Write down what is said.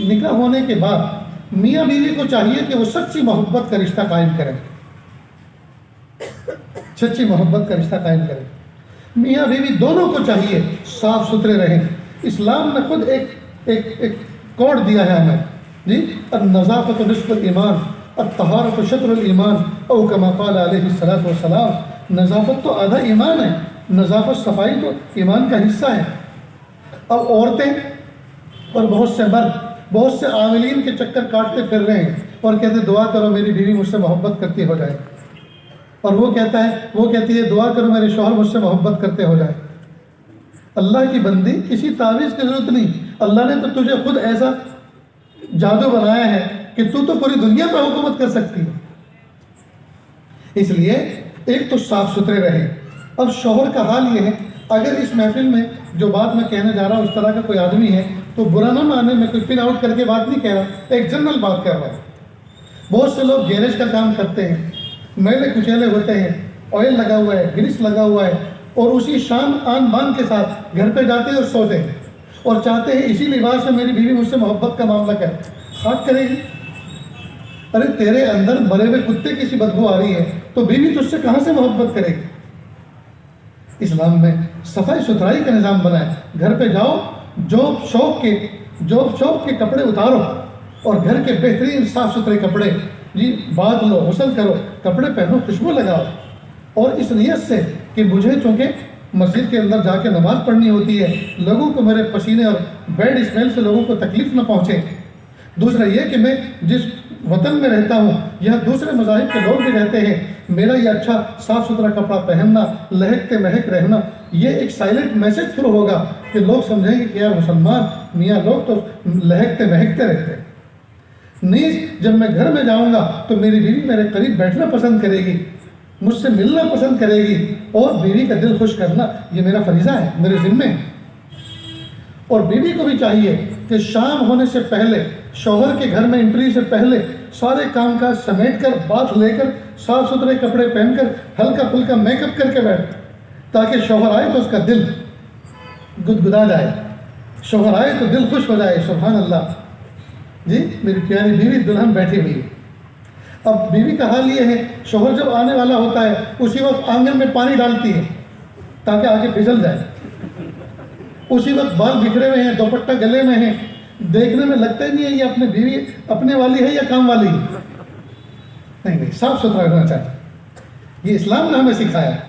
نکاح ہونے کے بعد میاں بیوی کو چاہیے کہ وہ سچی محبت کا رشتہ قائم کریں، سچی محبت کا رشتہ قائم کریں۔ میاں بیوی دونوں کو چاہیے صاف ستھرے رہیں۔ اسلام نے خود ایک کوڈ دیا ہے ہمیں، جی، النظافت نصف الایمان الطہارۃ شطر الایمان او کما قال علیہ الصلوۃ والسلام۔ نظافت تو آدھا ایمان ہے، نظافت صفائی تو ایمان کا حصہ ہے۔ اب عورتیں اور بہت سے مرد بہت سے عاملین کے چکر کاٹتے پھر رہے ہیں اور کہتے ہیں دعا کرو میری بیوی مجھ سے محبت کرتی ہو جائے، اور وہ کہتی ہے دعا کرو میرے شوہر مجھ سے محبت کرتے ہو جائے۔ اللہ کی بندی، کسی تعویذ کی ضرورت نہیں، اللہ نے تو تجھے خود ایسا جادو بنایا ہے کہ تو پوری دنیا پہ حکومت کر سکتی ہے۔ اس لیے ایک تو صاف ستھرے رہیں۔ اب شوہر کا حال یہ ہے، اگر اس محفل میں جو بات میں کہنے جا رہا ہوں اس طرح کا کوئی آدمی ہے تو برا نہ مانے، میں کوئی پن آؤٹ کر کے بات نہیں کہہ رہا، ایک جنرل بات کر رہا ہوں۔ بہت سے لوگ گیریج کا کام کرتے ہیں، میلے کچیلے ہوتے ہیں، آئل لگا ہوا ہے، گریس لگا ہوا ہے، اور اسی شان آن بان کے ساتھ گھر پہ جاتے ہیں اور سوتے ہیں اور چاہتے ہیں اسی لباس سے میری بیوی مجھ سے محبت کا معاملہ کرے۔ خاک کرے گی؟ ارے تیرے اندر مرے ہوئے کتے کی سی بدبو آ رہی ہے تو بیوی تجھ سے کہاں سے محبت کرے گی؟ اسلام میں صفائی ستھرائی کا نظام بنا ہے۔ گھر پہ جاؤ، جوب شوق کے کپڑے اتارو اور گھر کے بہترین صاف ستھرے کپڑے جی بات لو، غسل کرو، کپڑے پہنو، خوشبو لگاؤ، اور اس نیت سے کہ مجھے چونکہ مسجد کے اندر جا کے نماز پڑھنی ہوتی ہے، لوگوں کو میرے پسینے اور بیڈ اسمیل سے لوگوں کو تکلیف نہ پہنچے۔ دوسرا یہ کہ میں جس وطن میں رہتا ہوں یہاں دوسرے مذاہب کے لوگ بھی رہتے ہیں، میرا یہ اچھا صاف ستھرا کپڑا پہننا، لہکتے مہک رہنا، یہ ایک سائلنٹ میسج تھرو ہوگا کہ لوگ سمجھیں گے کہ یار مسلمان میاں لوگ تو لہکتے مہکتے رہتے ہیں۔ نیز جب میں گھر میں جاؤں گا تو میری بیوی میرے قریب بیٹھنا پسند کرے گی، مجھ سے ملنا پسند کرے گی، اور بیوی کا دل خوش کرنا یہ میرا فریضہ ہے، میرے ذمے ہے۔ اور بیوی کو بھی چاہیے کہ شام ہونے سے پہلے، شوہر کے گھر میں انٹری سے پہلے سارے کام کاج سمیٹ کر، باتھ لے کر، صاف ستھرے کپڑے پہن کر، ہلکا پھلکا میک اپ کر کے بیٹھ، تاکہ شوہر آئے تو اس کا دل گدگدا جائے، شوہر آئے تو دل خوش ہو جائے۔ سبحان اللہ، جی میری پیاری بیوی دلہن بیٹھی ہوئی ہے۔ اب بیوی کا حال یہ ہے، شوہر جب آنے والا ہوتا ہے اسی وقت آنگن میں پانی ڈالتی ہے تاکہ آگے پھسل جائے، اسی وقت بال بکھرے ہوئے ہیں، دوپٹہ گلے میں ہیں، دیکھنے میں لگتا ہی نہیں ہے یہ اپنے بیوی اپنے والی ہے یا کام والی ہے۔ نہیں، صاف ستھرا رہنا چاہیے، یہ اسلام نے ہمیں سکھایا ہے۔